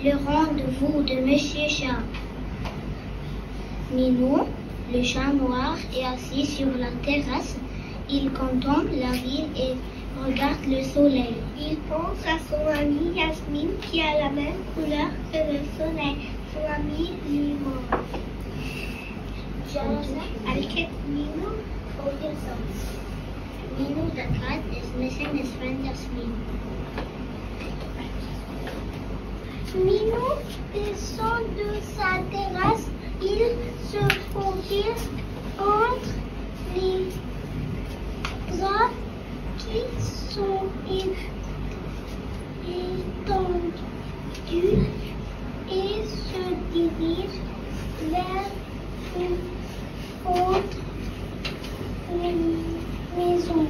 le rendez-vous de Monsieur Chat. Minou, le chat noir, est assis sur la terrasse. Il contemple la ville et regarde le soleil. Il pense à son amie Yasmine qui a la même couleur que le soleil. Son ami lui montre. Alket Minou for yourself. Minou the cat is missing his friend Yasmine. Minou descend de sa terrasse. Il se faufile entre les arbres qui sont étendus et se dirige vers une autre maison.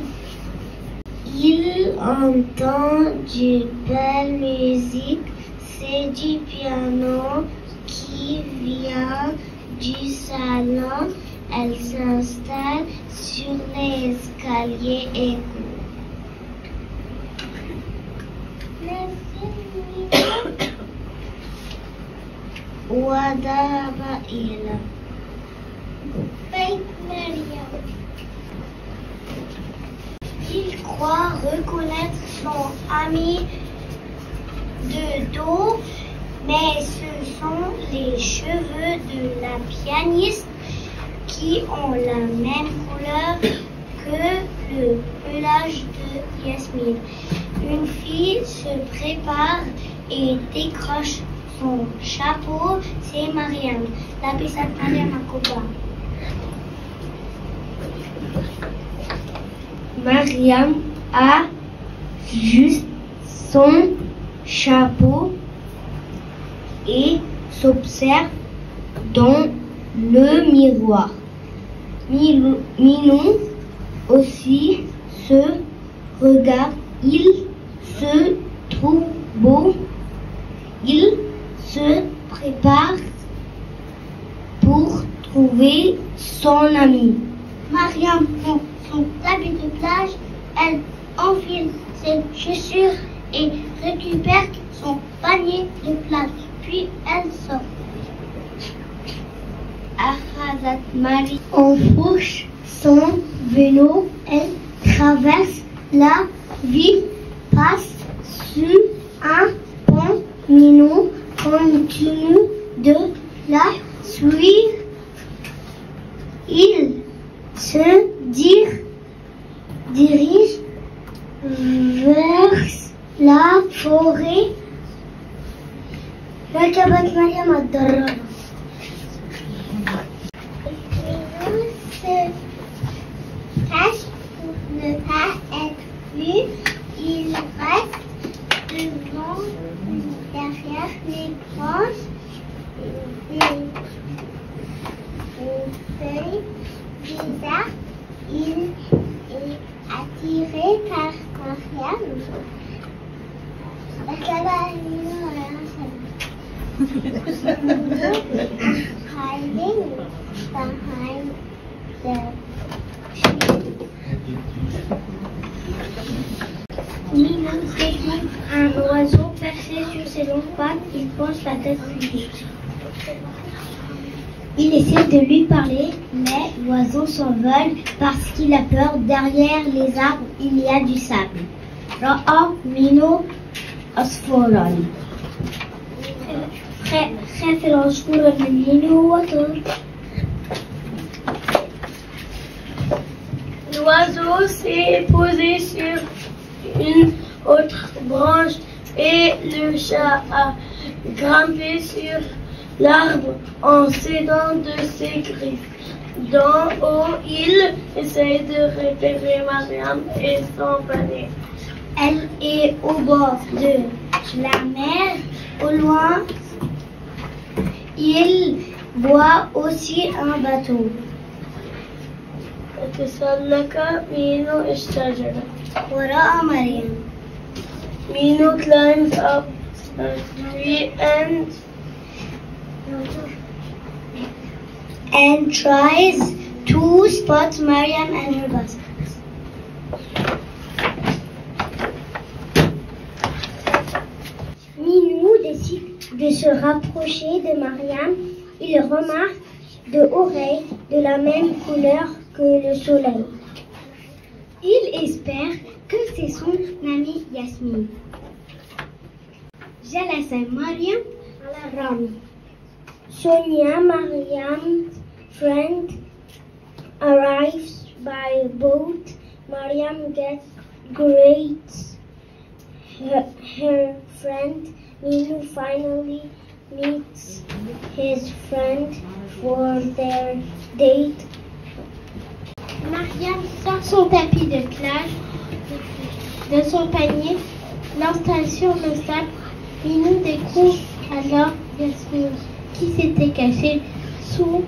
Il entend de belle musique, c'est du piano qui vient du salon. Elle s'installe sur les escaliers et court. Wadaba ila. Il croit reconnaître son ami de dos, mais ce sont les cheveux de la pianiste qui ont la même couleur que le pelage de Yasmine. Une fille se prépare et décroche son chapeau. C'est Mariam. La pisate Mariam Akoba. Mariam a juste son chapeau et s'observe dans le miroir. Minou aussi se regarde. Il se trouve beau. Il se prépare pour trouver son ami. Mariam prend son habit de plage. Elle enfile ses chaussures et récupère son panier de plage. Puis elle sort. Ahazat Marie enfourche son vélo. Elle traverse la ville, passe sur un pont. Minou continue de la suivre. Il se dirige vers la forêt. ركبت مريم الدراجة. Minou se cache pour ne pas être vu. Il reste devant, derrière les branches, des feuilles bizarres. Il est attiré par Mariam. Hiding behind the tree. Minou découvre un oiseau perché sur ses longues pattes. Il penche la tête publique. Il essaie de lui parler, mais l'oiseau s'envole parce qu'il a peur. Derrière les arbres, il y a du sable. Ra'a Minou عصفورا. خاف العصفور من مينو وطار. L'oiseau s'est posé sur une autre branche et le chat a grimpé sur l'arbre en s'aidant de ses griffes. D'en haut, il essaye de repérer Mariam et son panier. Elle est au bord de la mer. Au loin, il voit aussi un bateau. تسلق مينو الشجرة. وراء مريم. Minou climbs up a tree and tries to spot Mariam and her basket. Minou décide de se rapprocher de Mariam, il remarque deux oreilles de la même couleur que le soleil. Il espère que c'est son amie Yasmine. جلس مريم على الرمل. Sonia, Mariam's friend, arrives by boat. Mariam gets great. Her friend Minu finally meets his friend for their date. Mariam sort son tapis de plage de son panier, l'installe sur le sable. Minou découvre alors Yasmine qui s'était cachée sous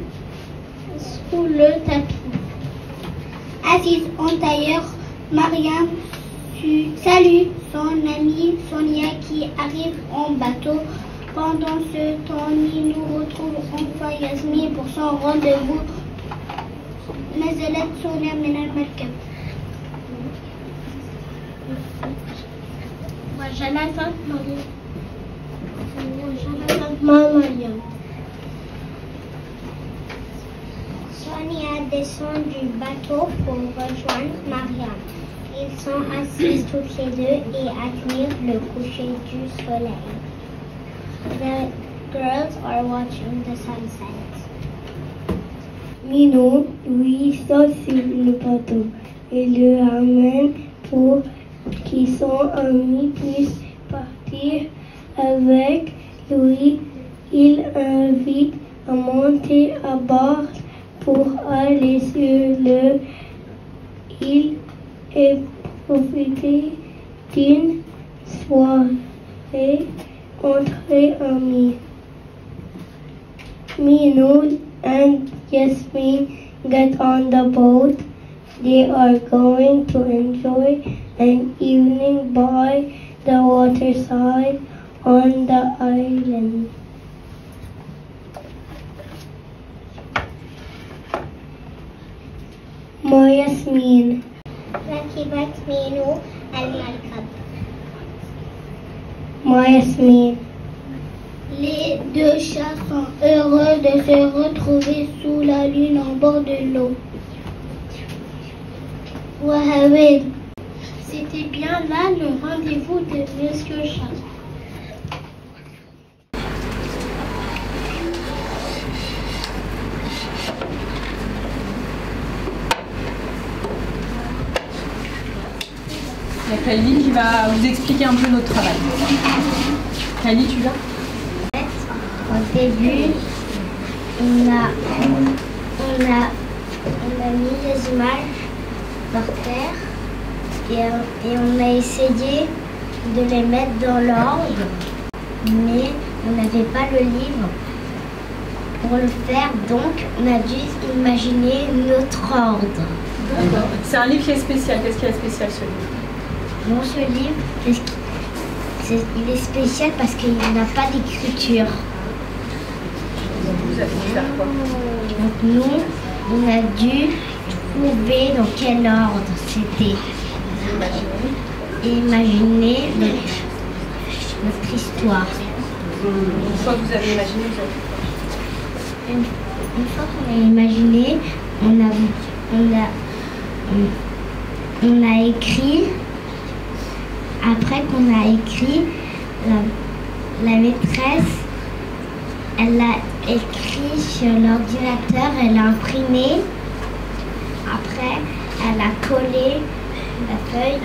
le tapis. Assise en tailleur, Mariam salue son amie Sonia qui arrive en bateau. Pendant ce temps, Minou retrouve enfin Yasmine pour son rendez-vous. نزلت سونيا من المركب وجلست مريم. Sonia descend du bateau pour rejoindre Mariam. Ils sont assis toutes les deux et admirent le coucher du soleil. The girls are watching the sunset. Minou, lui, saute sur le bateau et le ramène pour que son ami puisse partir avec lui. Il invite à monter à bord pour aller sur l'île et profiter d'une soirée entre amis. Minou and Yasmine get on the boat. They are going to enjoy an evening by the waterside on the island. Yasmine. ركبت مينو المركب. Yasmine. Les deux chats sont heureux de se retrouver sous la lune en bord de l'eau. Wahawed. C'était bien là le rendez-vous de Monsieur Chat. Il y a Kylie qui va vous expliquer un peu notre travail. Kylie, tu viens? Au début, on a mis les images par terre et on a essayé de les mettre dans l'ordre, mais on n'avait pas le livre pour le faire, donc on a dû imaginer notre ordre. D'accord. C'est un livre qui est spécial. Qu'est-ce qu'il y a de spécial ce livre? Bon, ce livre, il est spécial parce qu'il n'a pas d'écriture. Donc vous avez dû faire quoi? Donc nous, on a dû trouver dans quel ordre c'était. Et imaginer notre histoire. Une fois que vous avez imaginé, vous avez fait quoi? Une fois qu'on a imaginé, on a écrit. Après qu'on a écrit, la maîtresse, elle a écrit sur l'ordinateur, elle a imprimé. Après, elle a collé la feuille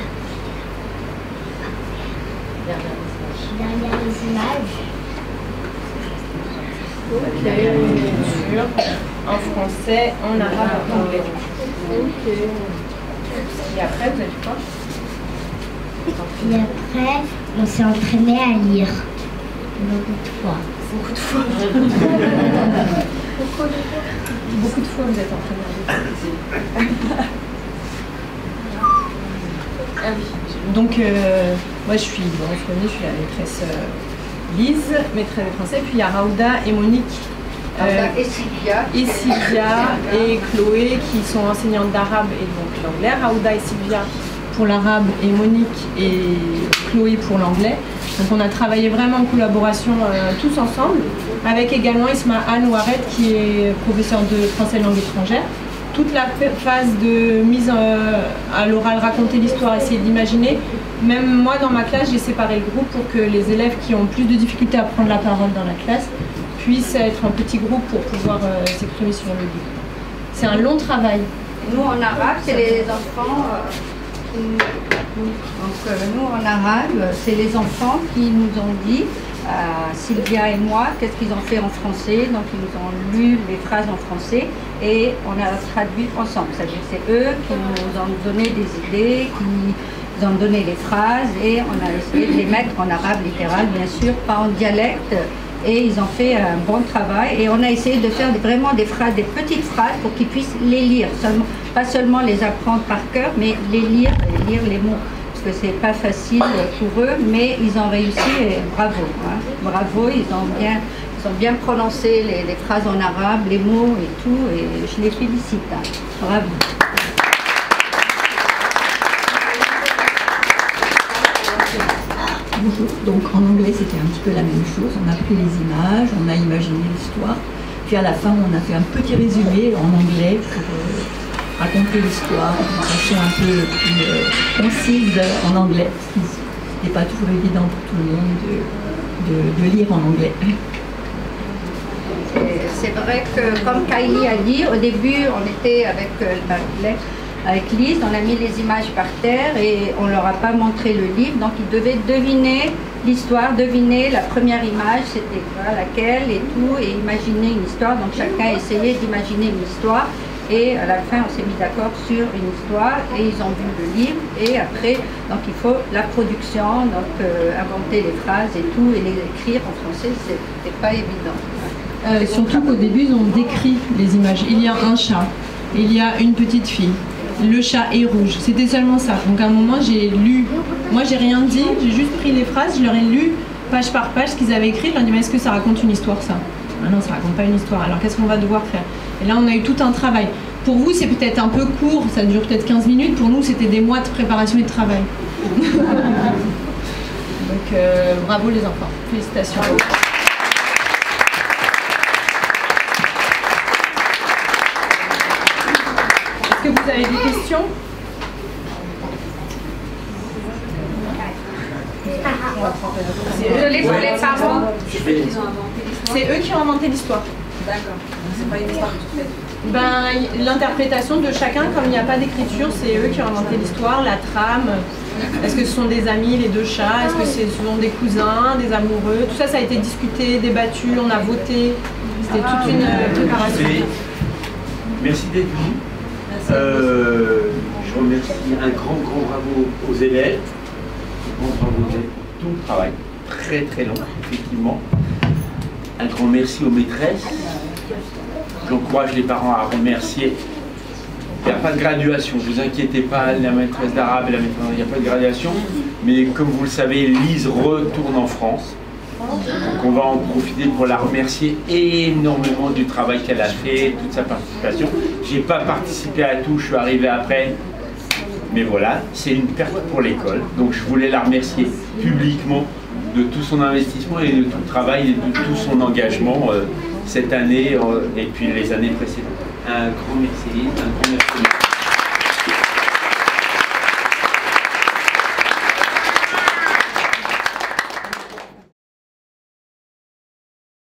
derrière les images. Ok, une lecture en français, en arabe, en anglais. Ok. Et après, vous avez fait quoi? Et après, on s'est entraîné à lire beaucoup de fois. Beaucoup de fois. Beaucoup de fois, vous êtes entraîné à lire. Ah oui. Donc, moi je suis, je suis la maîtresse Lise, maîtresse des Français, puis il y a Raouda et Monique. Et Sylvia Et Chloé qui sont enseignantes d'arabe et donc l'anglais. Raouda et Sylvia pour l'arabe et Monique et Chloé pour l'anglais. Donc on a travaillé vraiment en collaboration tous ensemble, avec également Ismaël Ouaret qui est professeur de français langue étrangère. Toute la phase de mise à l'oral, raconter l'histoire, essayer d'imaginer. Même moi dans ma classe, j'ai séparé le groupe pour que les élèves qui ont plus de difficultés à prendre la parole dans la classe puissent être en petit groupe pour pouvoir s'exprimer sur le livre. C'est un long travail. Nous en arabe, c'est les enfants. Nous en arabe, c'est les enfants qui nous ont dit, Sylvia et moi, qu'est-ce qu'ils ont fait en français. Donc ils nous ont lu les phrases en français et on a traduit ensemble. C'est-à-dire que c'est eux qui nous ont donné des idées, qui nous ont donné les phrases et on a essayé de les mettre en arabe littéral, bien sûr, pas en dialecte. Et ils ont fait un bon travail et on a essayé de faire vraiment des phrases, des petites phrases pour qu'ils puissent les lire, pas seulement les apprendre par cœur, mais les lire et lire les mots. Parce que c'est pas facile pour eux, mais ils ont réussi et bravo. Hein. Bravo, ils ont bien prononcé les phrases en arabe, les mots et tout, et je les félicite. Hein. Bravo. Bonjour. Donc en anglais c'était un petit peu la même chose, on a pris les images, on a imaginé l'histoire, puis à la fin on a fait un petit résumé en anglais pour raconter l'histoire de façon un peu plus concise en anglais, ce qui n'est pas toujours évident pour tout le monde de lire en anglais. C'est vrai que comme Kylie a dit, au début on était avec Lise, on a mis les images par terre et on ne leur a pas montré le livre, donc ils devaient deviner l'histoire, deviner la première image, c'était quoi, laquelle et tout, et imaginer une histoire. Donc chacun essayait d'imaginer une histoire et à la fin on s'est mis d'accord sur une histoire et ils ont vu le livre et après, donc il faut la production, donc inventer les phrases et tout et les écrire en français, c'était pas évident. Surtout qu'au début ils ont décrit les images. Il y a un chat, il y a une petite fille. Le chat est rouge, c'était seulement ça. Donc à un moment j'ai lu, moi j'ai rien dit, j'ai juste pris les phrases, je leur ai lu page par page ce qu'ils avaient écrit, je leur ai dit mais est-ce que ça raconte une histoire ça? Ah non, ça raconte pas une histoire, alors qu'est-ce qu'on va devoir faire? Et là on a eu tout un travail. Pour vous c'est peut-être un peu court, ça dure peut-être 15 minutes, pour nous c'était des mois de préparation et de travail. Donc bravo les enfants, félicitations. Est-ce que vous avez des questions? Je laisse les parents. C'est eux qui ont inventé l'histoire. D'accord. C'est pas une histoire que tu fais. Ben, l'interprétation de chacun, comme il n'y a pas d'écriture, c'est eux qui ont inventé l'histoire, la trame. Est-ce que ce sont des amis, les deux chats? Est-ce que ce sont des cousins, des amoureux? Tout ça, ça a été discuté, débattu, on a voté. C'était toute une préparation. Merci d'être venu. Je remercie un grand bravo aux élèves. Un grand bravo aux élèves pour tout le travail. Très très long, effectivement. Un grand merci aux maîtresses. J'encourage les parents à remercier. Il n'y a pas de graduation, ne vous inquiétez pas, la maîtresse d'arabe et la maîtresse, il n'y a pas de graduation. Mais comme vous le savez, Lise retourne en France. Donc on va en profiter pour la remercier énormément du travail qu'elle a fait, toute sa participation. J'ai pas participé à tout, je suis arrivé après. Mais voilà, c'est une perte pour l'école. Donc je voulais la remercier publiquement de tout son investissement et de tout le travail et de tout son engagement cette année et puis les années précédentes. Un grand merci, un grand merci.